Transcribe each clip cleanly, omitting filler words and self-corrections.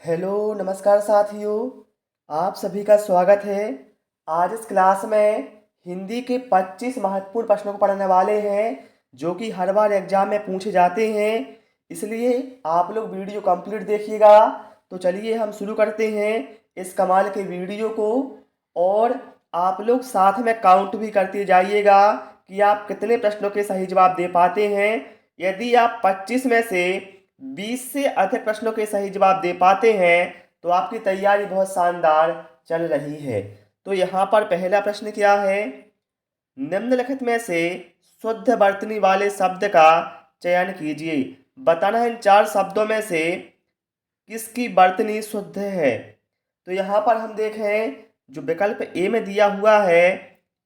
Hello नमस्कार साथियों। आप सभी का स्वागत है। आज इस क्लास में हिंदी के 25 महत्वपूर्ण प्रश्नों को पढ़ने वाले हैं जो कि हर बार एग्जाम में पूछे जाते हैं। इसलिए आप लोग वीडियो कंप्लीट देखिएगा। तो चलिए हम शुरू करते हैं इस कमाल के वीडियो को। और आप लोग साथ में काउंट भी करते जाइएगा कि आप कितने प्रश्नों के सही जवाब दे पाते हैं। यदि आप 25 में से 20 से अधिक प्रश्नों के सही जवाब दे पाते हैं तो आपकी तैयारी बहुत शानदार चल रही है। तो यहाँ पर पहला प्रश्न क्या है, निम्नलिखित में से शुद्ध वर्तनी वाले शब्द का चयन कीजिए। बताना है इन चार शब्दों में से किसकी वर्तनी शुद्ध है। तो यहाँ पर हम देखें जो विकल्प ए में दिया हुआ है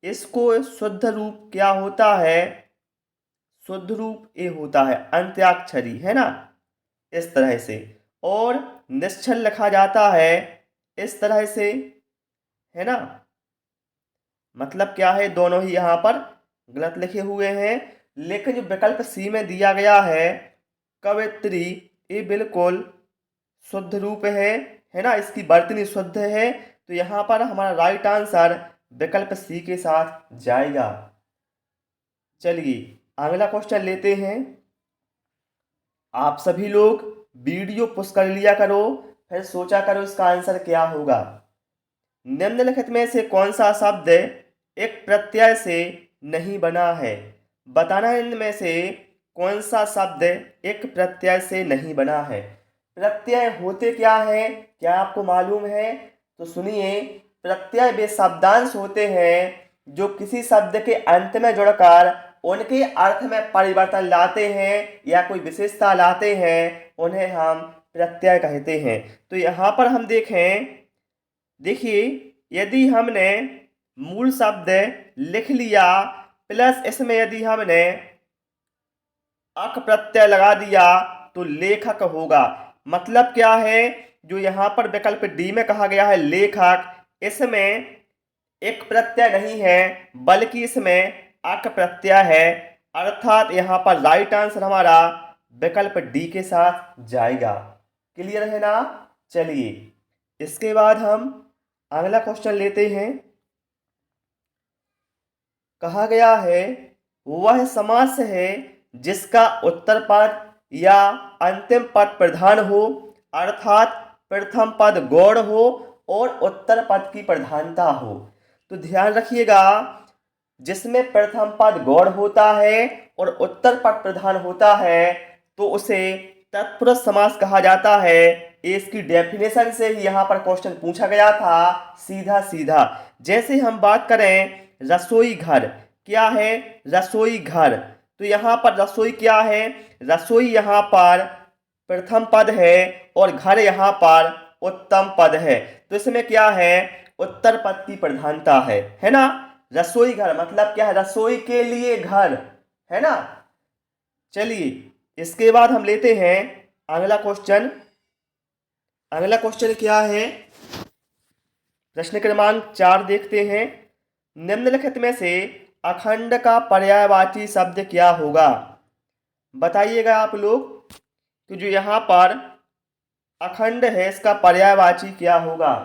इसको शुद्ध रूप क्या होता है, शुद्ध रूप ए होता है अंत्याक्षरी, है ना, इस तरह से। और निश्चल लिखा जाता है इस तरह से, है ना। मतलब क्या है, दोनों ही यहाँ पर गलत लिखे हुए हैं। लेकिन जो विकल्प सी में दिया गया है कवित्री, ये बिल्कुल शुद्ध रूप है ना, इसकी वर्तनी शुद्ध है। तो यहाँ पर हमारा राइट आंसर विकल्प सी के साथ जाएगा। चलिए अगला क्वेश्चन लेते हैं। आप सभी लोग वीडियो पुश कर लिया करो, फिर सोचा करो इसका आंसर क्या होगा। निम्नलिखित में से कौन सा शब्द एक प्रत्यय से नहीं बना है। बताना है इनमें से कौन सा शब्द एक प्रत्यय से नहीं बना है। प्रत्यय होते क्या है, क्या आपको मालूम है? तो सुनिए, प्रत्यय वे शब्दांश होते हैं जो किसी शब्द के अंत में जुड़कर उनके अर्थ में परिवर्तन लाते हैं या कोई विशेषता लाते हैं, उन्हें हम प्रत्यय कहते हैं। तो यहाँ पर हम देखिए यदि हमने मूल शब्द लिख लिया प्लस इसमें यदि हमने अक प्रत्यय लगा दिया तो लेखक होगा। मतलब क्या है, जो यहाँ पर विकल्प डी में कहा गया है लेखक, इसमें एक प्रत्यय नहीं है बल्कि इसमें अक प्रत्यय है। अर्थात यहाँ पर राइट आंसर हमारा विकल्प डी के साथ जाएगा। क्लियर है ना। चलिए इसके बाद हम अगला क्वेश्चन लेते हैं। कहा गया है वह समास है जिसका उत्तर पद या अंतिम पद प्रधान हो, अर्थात प्रथम पद गौड़ हो और उत्तर पद की प्रधानता हो। तो ध्यान रखिएगा, जिसमें प्रथम पद गौड़ होता है और उत्तर पद प्रधान होता है तो उसे तत्पुरुष समास कहा जाता है। इसकी डेफिनेशन से ही यहाँ पर क्वेश्चन पूछा गया था, सीधा सीधा। जैसे हम बात करें रसोई घर, क्या है, रसोई घर। तो यहाँ पर रसोई क्या है, रसोई यहाँ पर प्रथम पद है और घर यहाँ पर उत्तम पद है। तो इसमें क्या है, उत्तर पद की प्रधानता है ना। रसोई घर मतलब क्या है, रसोई के लिए घर, है ना। चलिए इसके बाद हम लेते हैं अगला क्वेश्चन। अगला क्वेश्चन क्या है, प्रश्न क्रमांक 4 देखते हैं। निम्नलिखित में से अखंड का पर्यायवाची शब्द क्या होगा। बताइएगा आप लोग। तो जो यहाँ पर अखंड है इसका पर्यायवाची क्या होगा।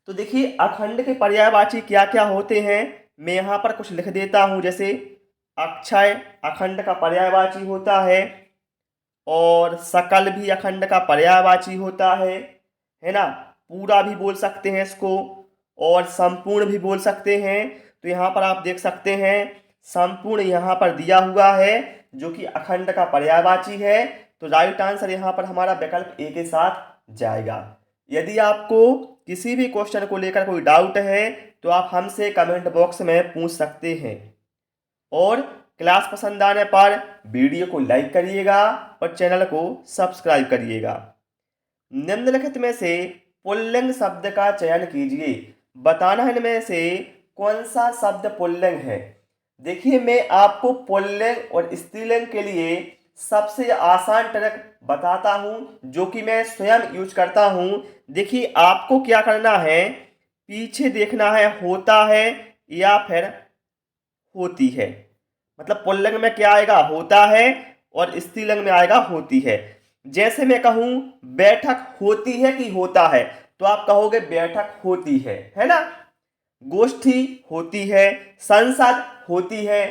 तो देखिए अखंड के पर्यायवाची क्या क्या होते हैं, मैं यहाँ पर कुछ लिख देता हूँ। जैसे अक्षय अखंड का पर्यायवाची होता है, और सकल भी अखंड का पर्यायवाची होता है ना। पूरा भी बोल सकते हैं इसको, और संपूर्ण भी बोल सकते हैं। तो यहाँ पर आप देख सकते हैं संपूर्ण यहाँ पर दिया हुआ है जो कि अखंड का पर्यायवाची है। तो राइट आंसर यहाँ पर हमारा विकल्प ए के साथ जाएगा। यदि आपको किसी भी क्वेश्चन को लेकर कोई डाउट है तो आप हमसे कमेंट बॉक्स में पूछ सकते हैं। और क्लास पसंद आने पर वीडियो को लाइक करिएगा और चैनल को सब्सक्राइब करिएगा। निम्नलिखित में से पुल्लिंग शब्द का चयन कीजिए। बताना है इनमें से कौन सा शब्द पुल्लिंग है। देखिए मैं आपको पुल्लिंग और स्त्रीलिंग के लिए सबसे आसान ट्रिक बताता हूं जो कि मैं स्वयं यूज करता हूं। देखिए आपको क्या करना है, पीछे देखना है होता है या फिर होती है। मतलब पुल्लिंग में क्या आएगा, होता है, और स्त्रीलिंग में आएगा होती है। जैसे मैं कहूं बैठक होती है कि होता है, तो आप कहोगे बैठक होती है ना। गोष्ठी होती है, संसद होती है।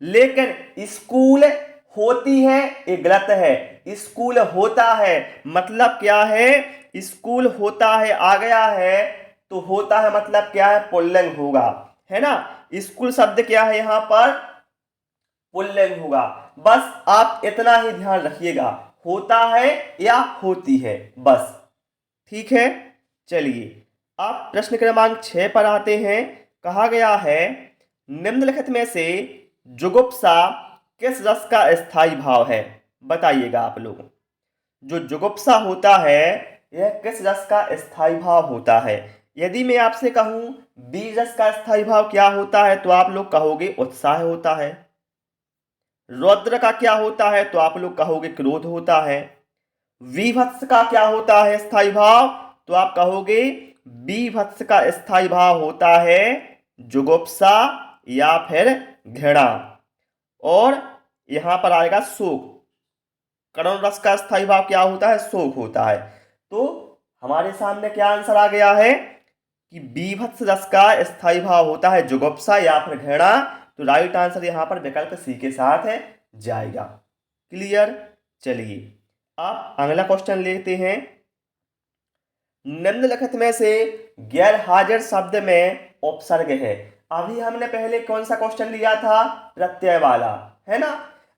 लेकिन स्कूल होती है ये गलत है। स्कूल होता है मतलब क्या है? स्कूल होता है आ गया है तो होता है मतलब क्या है? पुल्लिंग होगा, है ना। स्कूल शब्द क्या है यहां पर? पुल्लिंग होगा। बस आप इतना ही ध्यान रखिएगा, होता है या होती है, बस। ठीक है, चलिए अब प्रश्न क्रमांक 6 पर आते हैं। कहा गया है निम्नलिखित में से जुगुप्सा किस रस का स्थायी भाव है? बताइएगा आप लोग। जो जुगुप्सा होता है यह किस रस का स्थायी भाव होता है? यदि मैं आपसे कहूं बीज रस का स्थायी भाव क्या होता है तो आप लोग कहोगे उत्साह होता है। रौद्र का क्या होता है तो आप लोग कहोगे क्रोध होता है। विभत्स का क्या होता है स्थायी भाव? तो आप कहोगे विभत्स का स्थायी भाव होता है जुगुप्सा या फिर घृणा। और यहां पर आएगा शोक। करुण रस का स्थायी भाव क्या होता है? शोक होता है। तो हमारे सामने क्या आंसर आ गया है कि बीभत्स रस का स्थायी भाव होता है जुगुप्सा या फिर घृणा। तो राइट आंसर यहां पर विकल्प सी के साथ है जाएगा। क्लियर? चलिए आप अगला क्वेश्चन लेते हैं। निम्नलिखित में से गैर हाजिर शब्द में उपसर्ग है। अभी हमने पहले कौन सा क्वेश्चन लिया था? प्रत्यय वाला, है ना।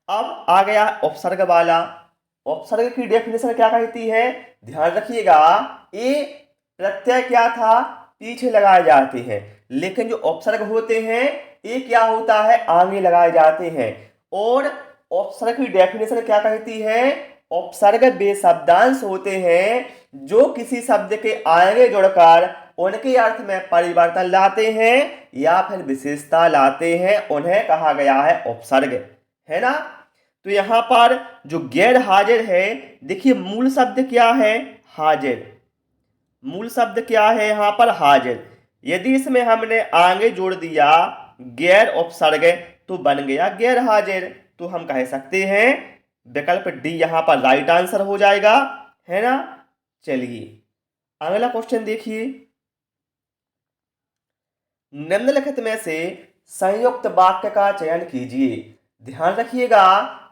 अब आ गया उपसर्ग वाला। उपसर्ग की डेफिनेशन क्या कहती है? ध्यान रखिएगा, ये प्रत्यय क्या था? पीछे लगाए जाते हैं। लेकिन जो उपसर्ग होते हैं ये क्या होता है? आगे लगाए जाते हैं। और उपसर्ग की डेफिनेशन क्या कहती है? उपसर्ग वे शब्दांश होते हैं जो किसी शब्द के आगे जुड़कर उनके अर्थ में परिवर्तन लाते हैं या फिर विशेषता लाते हैं, उन्हें कहा गया है उपसर्ग, है ना। तो यहां पर जो गैर हाजिर है, देखिए मूल शब्द क्या है? हाजिर। मूल शब्द क्या है यहां पर? हाजिर। यदि इसमें हमने आगे जोड़ दिया गैर उपसर्ग तो बन गया गैर हाजिर। तो हम कह सकते हैं विकल्प डी यहां पर राइट आंसर हो जाएगा, है ना। चलिए अगला क्वेश्चन देखिए। निम्नलिखित में से संयुक्त वाक्य का चयन कीजिए। ध्यान रखिएगा,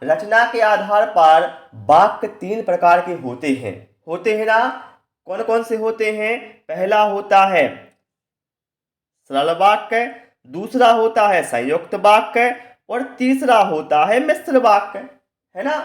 रचना के आधार पर वाक्य 3 प्रकार के होते हैं ना। कौन कौन से होते हैं? पहला होता है सरल वाक्य, दूसरा होता है संयुक्त वाक्य और तीसरा होता है मिश्र वाक्य, है ना।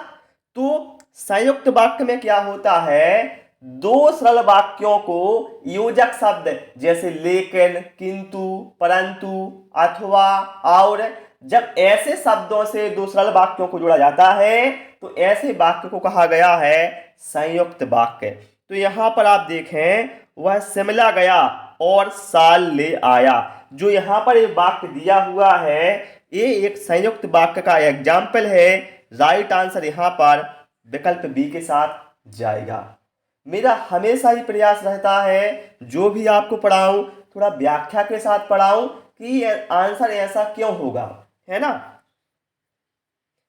तो संयुक्त वाक्य में क्या होता है? दो सरल वाक्यों को योजक शब्द जैसे लेकिन, किंतु, परंतु, अथवा, और जब ऐसे शब्दों से दो सरल वाक्यों को जोड़ा जाता है तो ऐसे वाक्य को कहा गया है संयुक्त वाक्य। तो यहां पर आप देखें, वह शिमला गया और साल ले आया। जो यहां पर एक वाक्य दिया हुआ है ये एक संयुक्त वाक्य का एग्जाम्पल है। राइट आंसर यहां पर विकल्प बी के साथ जाएगा। मेरा हमेशा ही प्रयास रहता है जो भी आपको पढ़ाऊं थोड़ा व्याख्या के साथ पढ़ाऊं कि आंसर ऐसा क्यों होगा, है ना।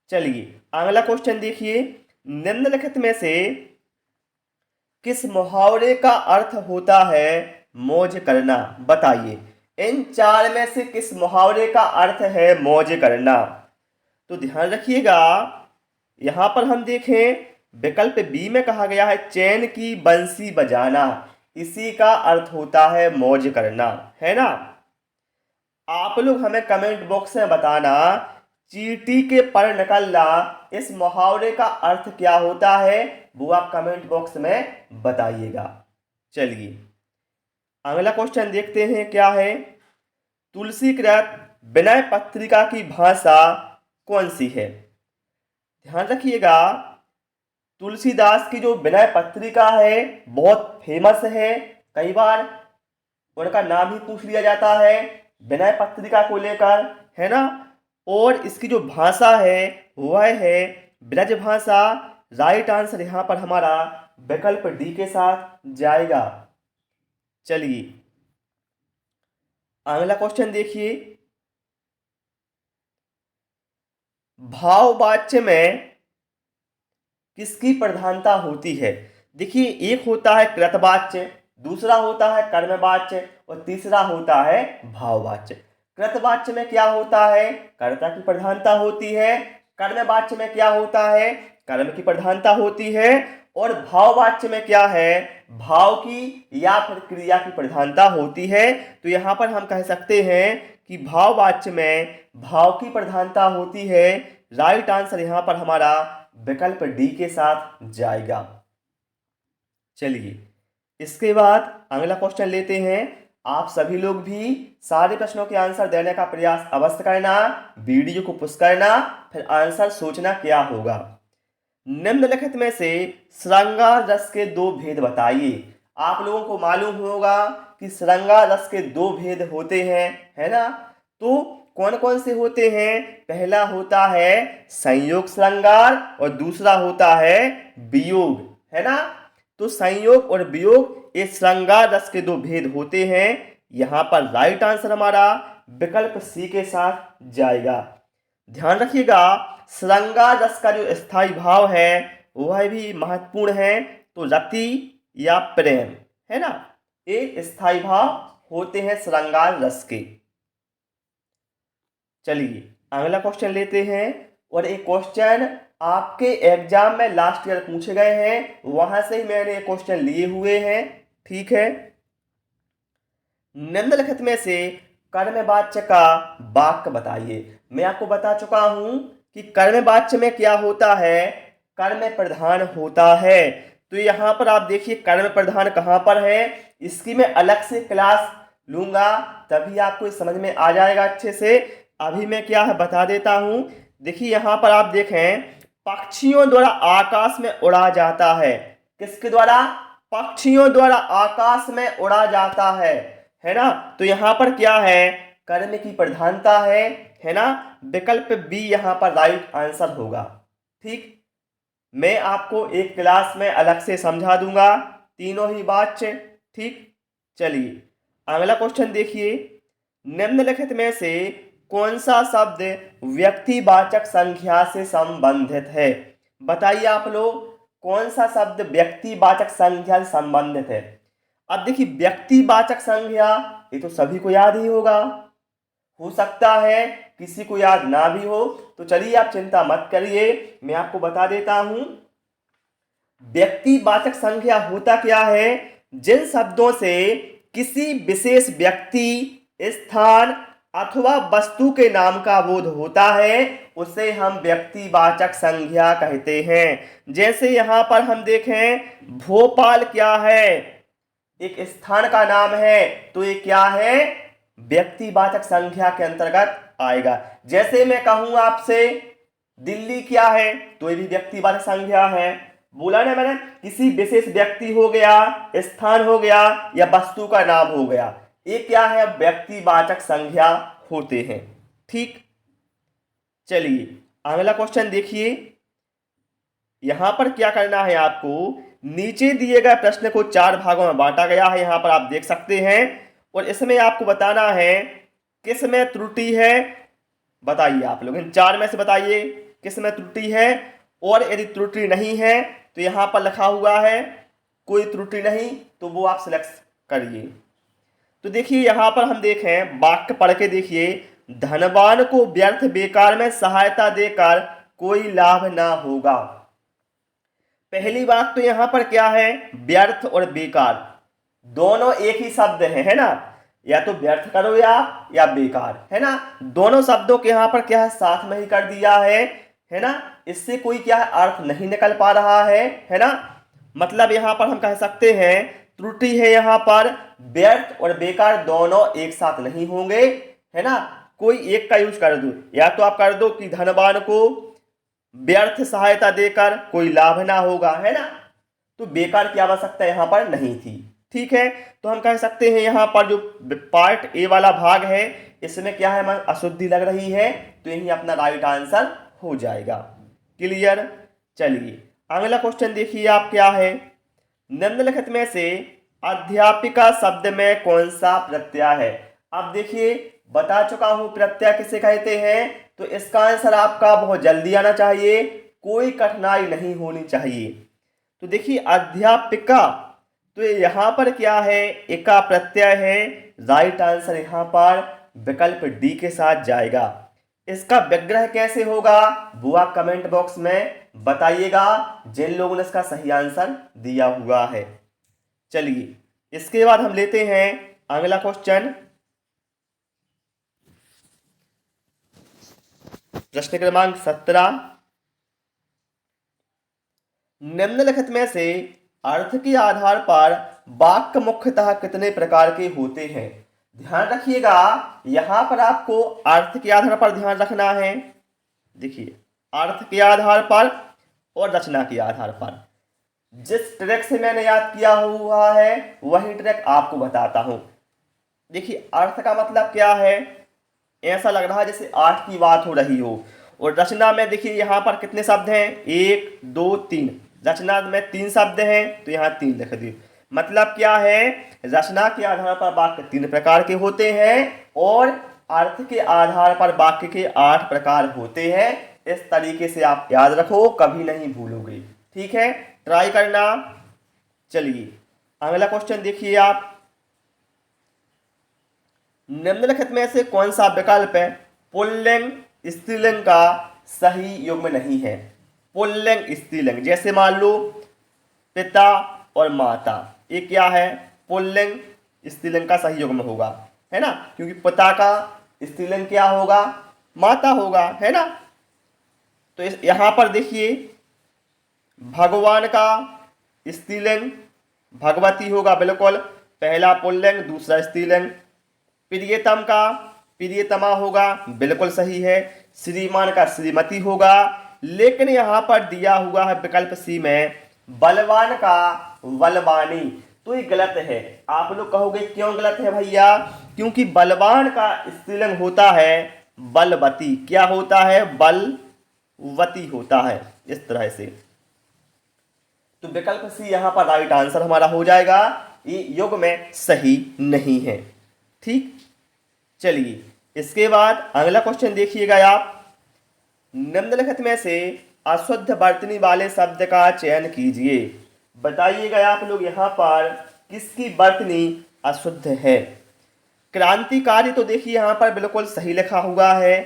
चलिए अगला क्वेश्चन देखिए। निम्नलिखित में से किस मुहावरे का अर्थ होता है मौज करना? बताइए इन 4 में से किस मुहावरे का अर्थ है मौज करना? तो ध्यान रखिएगा, यहां पर हम देखें विकल्प बी में कहा गया है चैन की बंसी बजाना, इसी का अर्थ होता है मौज करना, है ना। आप लोग हमें कमेंट बॉक्स में बताना चींटी के पर निकलना इस मुहावरे का अर्थ क्या होता है, वो आप कमेंट बॉक्स में बताइएगा। चलिए अगला क्वेश्चन देखते हैं क्या है। तुलसीकृत विनय पत्रिका की भाषा कौन सी है? ध्यान रखिएगा, तुलसीदास की जो विनय पत्रिका है बहुत फेमस है। कई बार उनका नाम ही पूछ लिया जाता है विनय पत्रिका को लेकर, है ना। और इसकी जो भाषा है वह है ब्रज भाषा। राइट आंसर यहां पर हमारा विकल्प डी के साथ जाएगा। चलिए अगला क्वेश्चन देखिए। भाववाच्य में किसकी प्रधानता होती है? देखिए, एक होता है कृतवाच्य, दूसरा होता है कर्मवाच्य और तीसरा होता है भाववाच्य। कृतवाच्य में क्या होता है? कर्ता की प्रधानता होती है। कर्मवाच्य में क्या होता है? कर्म की प्रधानता होती है। और भाववाच्य में क्या है? भाव की या फिर क्रिया की प्रधानता होती है। तो यहाँ पर हम कह सकते हैं कि भाववाच्य में भाव की प्रधानता होती है। राइट आंसर यहाँ पर हमारा विकल्प डी के साथ जाएगा। चलिए, इसके बाद अगला क्वेश्चन लेते हैं। आप सभी लोग भी सारे प्रश्नों के आंसर देने का प्रयास अवश्य करना, वीडियो को पुश करना, फिर आंसर सोचना क्या होगा। निम्नलिखित में से श्रृंगार रस के दो भेद बताइए। आप लोगों को मालूम होगा कि श्रृंगार रस के दो भेद होते हैं, है ना? तो कौन कौन से होते हैं? पहला होता है संयोग श्रृंगार और दूसरा होता है वियोग, है ना? तो संयोग और वियोग ये श्रृंगार रस के दो भेद होते हैं। यहां पर राइट आंसर हमारा विकल्प सी के साथ जाएगा। ध्यान रखिएगा, श्रृंगार रस का जो स्थायी भाव है वह भी महत्वपूर्ण है। तो रति या प्रेम, है ना, ये स्थायी भाव होते हैं श्रृंगार रस के। चलिए, अगला क्वेश्चन लेते हैं। और एक क्वेश्चन आपके एग्जाम में लास्ट ईयर पूछे गए हैं, वहां से ही मैंने ये क्वेश्चन लिए हुए हैं। ठीक है, निम्नलिखित में से कर्मवाच्य का वाक्य बताइए। मैं आपको बता चुका हूं कि कर्मवाच्य में क्या होता है? कर्म प्रधान होता है। तो यहां पर आप देखिए कर्म प्रधान कहां पर है, इसकी मैं अलग से क्लास लूंगा, तभी आपको समझ में आ जाएगा अच्छे से। अभी मैं क्या है बता देता हूं। देखिए यहां पर आप देखें, पक्षियों द्वारा आकाश में उड़ा जाता है। किसके द्वारा? पक्षियों द्वारा आकाश में उड़ा जाता है ना? तो यहां पर क्या है? कर्म की प्रधानता है ना? विकल्प बी यहां पर राइट आंसर होगा। ठीक, मैं आपको एक क्लास में अलग से समझा दूंगा तीनों ही वाच्य। ठीक, चलिए अगला क्वेश्चन देखिए। निम्नलिखित में से कौन सा शब्द व्यक्तिवाचक संज्ञा से संबंधित है? बताइए आप लोग, कौन सा शब्द व्यक्तिवाचक संज्ञा से संबंधित है? अब देखिए, व्यक्तिवाचक संज्ञा ये तो सभी को याद ही होगा, हो सकता है किसी को याद ना भी हो। तो चलिए आप चिंता मत करिए, मैं आपको बता देता हूं। व्यक्तिवाचक संज्ञा होता क्या है? जिन शब्दों से किसी विशेष व्यक्ति, स्थान अथवा वस्तु के नाम का बोध होता है उसे हम व्यक्तिवाचक संज्ञा कहते हैं। जैसे यहां पर हम देखें, भोपाल क्या है? एक स्थान का नाम है, तो ये क्या है? व्यक्तिवाचक संज्ञा के अंतर्गत आएगा। जैसे मैं कहूं आपसे दिल्ली क्या है, तो ये भी व्यक्तिवाचक संज्ञा है। बोला ना मैंने, किसी विशेष व्यक्ति हो गया, स्थान हो गया या वस्तु का नाम हो गया, ये क्या है? व्यक्तिवाचक संज्ञा होते हैं। ठीक, चलिए अगला क्वेश्चन देखिए। यहां पर क्या करना है आपको, नीचे दिए गए प्रश्न को 4 भागों में बांटा गया है, यहां पर आप देख सकते हैं। और इसमें आपको बताना है किस में त्रुटि है। बताइए आप लोग इन 4 में से बताइए किस में त्रुटि है। और यदि त्रुटि नहीं है तो यहां पर लिखा हुआ है कोई त्रुटि नहीं, तो वो आप सिलेक्ट करिए। तो देखिए यहां पर हम देखें, वाक्य पढ़ के देखिए। धनवान को व्यर्थ बेकार में सहायता देकर कोई लाभ ना होगा। पहली बात तो यहां पर क्या है? व्यर्थ और बेकार दोनों एक ही शब्द है ना? या तो व्यर्थ करो या बेकार, है ना? दोनों शब्दों के यहां पर क्या है? साथ में ही कर दिया है ना? इससे कोई क्या है? अर्थ नहीं निकल पा रहा है ना? मतलब यहां पर हम कह सकते हैं त्रुटि है यहां पर, व्यर्थ और बेकार दोनों एक साथ नहीं होंगे, है ना? कोई एक का यूज कर दो, या तो आप कर दो कि धनवान को व्यर्थ सहायता देकर कोई लाभ ना होगा, है ना? तो बेकार की आवश्यकता यहां पर नहीं थी। ठीक है, तो हम कह सकते हैं यहां पर जो पार्ट ए वाला भाग है इसमें क्या है? अशुद्धि लग रही है, तो यही अपना राइट आंसर हो जाएगा। क्लियर? चलिए अगला क्वेश्चन देखिए आप क्या है। निम्नलिखित में से अध्यापिका शब्द में कौन सा प्रत्यय है? अब देखिए बता चुका हूं प्रत्यय किसे कहते हैं, तो इसका आंसर आपका बहुत जल्दी आना चाहिए। कोई कठिनाई नहीं होनी चाहिए। तो देखिए अध्यापिका, तो यहाँ पर क्या है, एका प्रत्यय है, राइट आंसर यहाँ पर विकल्प डी के साथ जाएगा। इसका विग्रह कैसे होगा वो आप कमेंट बॉक्स में बताइएगा जिन लोगों ने इसका सही आंसर दिया हुआ है। चलिए इसके बाद हम लेते हैं अगला क्वेश्चन, प्रश्न क्रमांक 17। निम्नलिखित में से अर्थ के आधार पर वाक्य मुख्यतः कितने प्रकार के होते हैं। ध्यान रखिएगा यहां पर आपको अर्थ के आधार पर ध्यान रखना है। देखिए अर्थ के आधार पर और रचना के आधार पर, जिस ट्रैक से मैंने याद किया हुआ है वही ट्रैक आपको बताता हूं। देखिए अर्थ का मतलब क्या है, ऐसा लग रहा है जैसे आठ की बात हो रही हो। और रचना में देखिए यहाँ पर कितने शब्द हैं, 1 2 3। रचना में 3 शब्द हैं तो यहाँ 3 लिख दिए। मतलब क्या है, रचना के आधार पर वाक्य 3 प्रकार के होते हैं और अर्थ के आधार पर वाक्य के 8 प्रकार होते हैं। इस तरीके से आप याद रखो, कभी नहीं भूलोगे। ठीक है, ट्राई करना। चलिए अगला क्वेश्चन देखिए आप, निम्नलिखित में से कौन सा विकल्प है पुल्लिंग स्त्रीलिंग का सही युग्म नहीं है। पुल्लिंग स्त्रीलिंग, जैसे मान लो पिता और माता, ये क्या है, पुल्लिंग स्त्रीलिंग का सही युग्म होगा, है ना, क्योंकि पिता का स्त्रीलिंग क्या होगा, माता होगा, है ना। तो यहां पर देखिए भगवान का स्त्रीलिंग भगवती होगा, बिल्कुल पहला पुल्लिंग दूसरा स्त्रीलिंग। प्रियतम का प्रियतमा होगा, बिल्कुल सही है। श्रीमान का श्रीमती होगा। लेकिन यहां पर दिया हुआ है विकल्प सी में बलवान का बलवानी, तो ये गलत है। आप लोग कहोगे क्यों गलत है भैया, क्योंकि बलवान का स्त्रीलिंग होता है बलवती। क्या होता है, बलवती होता है, इस तरह से। तो विकल्प सी यहां पर राइट आंसर हमारा हो जाएगा, ये युग में सही नहीं है। ठीक, चलिए इसके बाद अगला क्वेश्चन देखिएगा आप, निम्नलिखित में से अशुद्ध वर्तनी वाले शब्द का चयन कीजिए। बताइएगा आप लोग यहां पर किसकी वर्तनी अशुद्ध है। क्रांतिकारी तो देखिए यहां पर बिल्कुल सही लिखा हुआ है।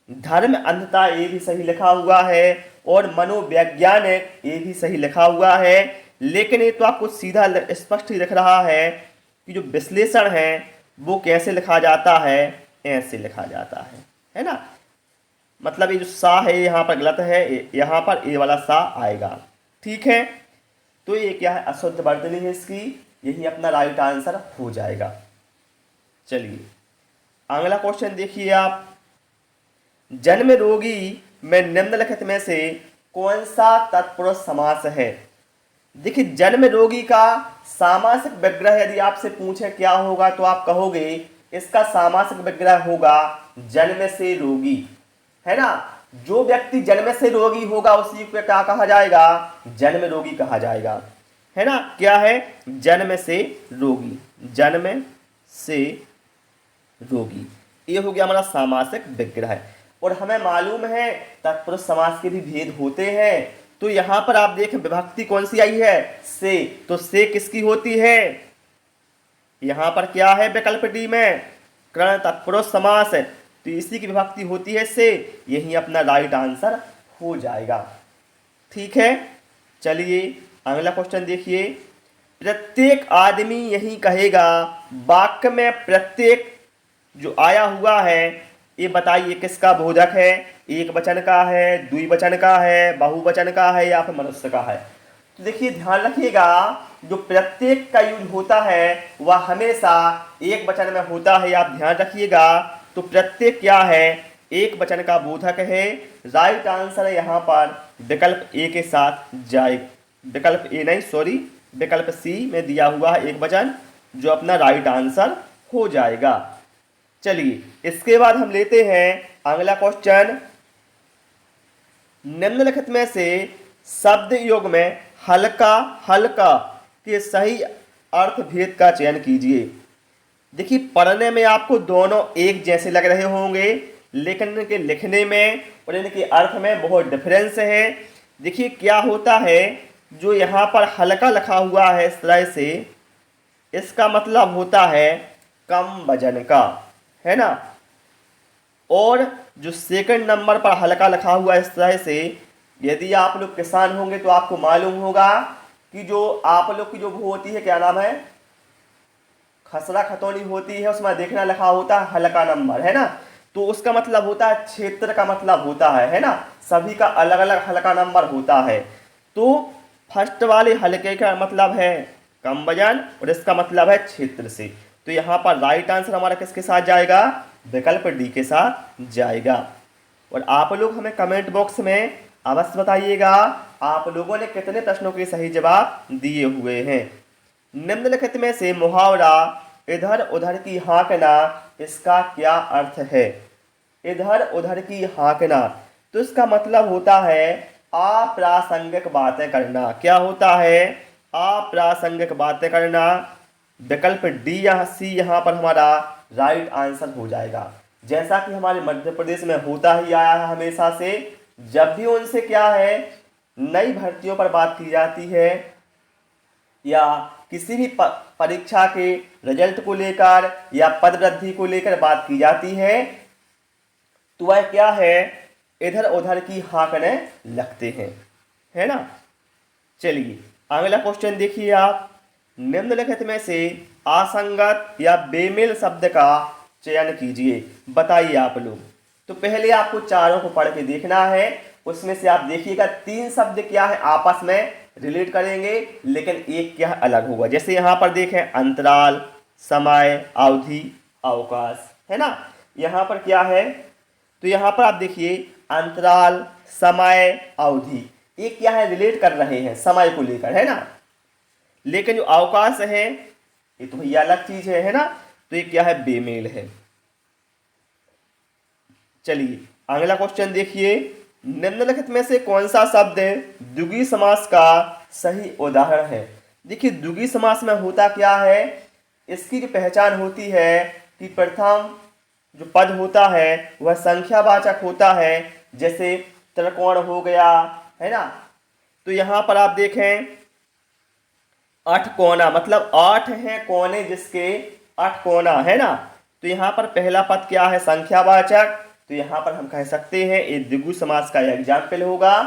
धर्म अंधता ये भी सही लिखा हुआ है और मनोवैज्ञानिक ये भी सही लिखा हुआ है। लेकिन ये तो आपको सीधा स्पष्ट ही दिख रहा है कि जो विश्लेषण है वो कैसे लिखा जाता है, ऐसे लिखा जाता है ना। मतलब ये जो सा है यहाँ पर गलत है, यहाँ पर ए वाला सा आएगा। ठीक है, तो ये क्या है, अशुद्ध वर्तनी है इसकी, यही अपना राइट आंसर हो जाएगा। चलिए अगला क्वेश्चन देखिए आप, जन्म रोगी में निम्नलिखित में से कौन सा तत्पुरुष समास है। देखिए जन्म रोगी का सामासिक विग्रह यदि आपसे पूछे क्या होगा तो आप कहोगे इसका सामासिक विग्रह होगा जन्म से रोगी, है ना। जो व्यक्ति जन्म से रोगी होगा उसी को क्या कहा जाएगा, जन्म रोगी कहा जाएगा, है ना। क्या है, जन्म से रोगी, जन्म से रोगी, ये हो गया हमारा सामासिक विग्रह। और हमें मालूम है तत्पुरुष समास के भी भेद होते हैं। तो यहां पर आप देखें विभक्ति कौन सी आई है, से, तो से किसकी होती है, यहां पर क्या है विकल्प डी में कर्ण तत्पुरुष समास है, तो इसी की विभक्ति होती है से, यही अपना राइट आंसर हो जाएगा। ठीक है, चलिए अगला क्वेश्चन देखिए, प्रत्येक आदमी यही कहेगा वाक्य में प्रत्येक जो आया हुआ है ये बताइए किसका बोधक है, एक वचन का है, द्विवचन का है, बहुवचन का है या फिर मनुष्य का है। तो देखिए ध्यान रखिएगा जो प्रत्येक का यूज होता है वह हमेशा एक वचन में होता है, आप ध्यान रखिएगा। तो प्रत्येक क्या है, एक वचन का बोधक है। राइट आंसर यहाँ पर विकल्प ए के साथ जाए, विकल्प ए नहीं सॉरी विकल्प सी में दिया हुआ है एक वचन, जो अपना राइट आंसर हो जाएगा। चलिए इसके बाद हम लेते हैं अगला क्वेश्चन, निम्नलिखित में से शब्द योग में हल्का हल्का के सही अर्थ भेद का चयन कीजिए। देखिए पढ़ने में आपको दोनों एक जैसे लग रहे होंगे, लेकिन इनके लिखने में और इनके अर्थ में बहुत डिफरेंस है। देखिए क्या होता है, जो यहाँ पर हल्का लिखा हुआ है इस तरह से, इसका मतलब होता है कम वजन का, है ना। और जो सेकंड नंबर पर हल्का लिखा हुआ है इस तरह से, यदि आप लोग किसान होंगे तो आपको मालूम होगा कि जो आप लोग की जो वो होती है, क्या नाम है, खसरा खतौनी होती है, उसमें देखना लिखा होता है हल्का नंबर, है ना। तो उसका मतलब होता है क्षेत्र का मतलब होता है ना। सभी का अलग अलग हल्का नंबर होता है। तो फर्स्ट वाले हल्के का मतलब है कम वजन और इसका मतलब है क्षेत्र से। तो यहाँ पर राइट आंसर हमारा किसके साथ जाएगा, विकल्प डी के साथ जाएगा। और आप लोग हमें कमेंट बॉक्स में अवश्य बताइएगा आप लोगों ने कितने प्रश्नों के सही जवाब दिए हुए हैं। निम्नलिखित में से मुहावरा इधर उधर की हाँकना, इसका क्या अर्थ है। इधर उधर की हाँकना, तो इसका मतलब होता है अप्रासंगिक बातें करना। क्या होता है, अप्रासंगिक बातें करना। विकल्प डी या सी यहाँ पर हमारा राइट आंसर हो जाएगा। जैसा कि हमारे मध्य प्रदेश में होता ही आया है हमेशा से, जब भी उनसे क्या है, नई भर्तियों पर बात की जाती है या किसी भी परीक्षा के रिजल्ट को लेकर या पद वृद्धि को लेकर बात की जाती है, तो वह क्या है, इधर उधर की हाँकने लगते हैं, है ना। चलिए अगला क्वेश्चन देखिए आप। निम्नलिखित में से असंगत या बेमेल शब्द का चयन कीजिए। बताइए आप लोग। तो पहले आपको चारों को पढ़ के देखना है। उसमें से आप देखिएगा 3 शब्द क्या है आपस में रिलेट करेंगे, लेकिन एक क्या है अलग होगा। जैसे यहाँ पर देखें अंतराल, समय, अवधि, अवकाश, है ना। यहाँ पर क्या है, तो यहाँ पर आप देखिए अंतराल, समय, अवधि, ये क्या है, रिलेट कर रहे हैं समय को लेकर, है ना। लेकिन जो अवकाश है ये तो भैया अलग चीज है ना। तो ये क्या है, बेमेल है। चलिए अगला क्वेश्चन देखिए। निम्नलिखित में से कौन सा शब्द द्विगुणी समास का सही उदाहरण है। देखिए द्विगुणी समास में होता क्या है, इसकी जो पहचान होती है कि प्रथम जो पद होता है वह संख्यावाचक होता है। जैसे त्रिकोण हो गया, है ना। तो यहाँ पर आप देखें 8 कोना, मतलब 8 हैं कोने जिसके 8 कोना, है ना। तो यहाँ पर पहला पद क्या है, संख्यावाचक। तो यहाँ पर हम कह सकते हैं ये द्विगु समास का एग्जाम्पल होगा।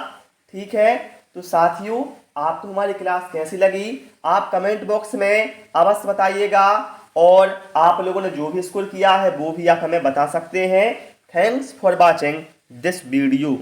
ठीक है, तो साथियों आपको हमारी क्लास कैसी लगी आप कमेंट बॉक्स में अवश्य बताइएगा। और आप लोगों ने जो भी स्कोर किया है वो भी आप हमें बता सकते हैं। Thanks for watching this video.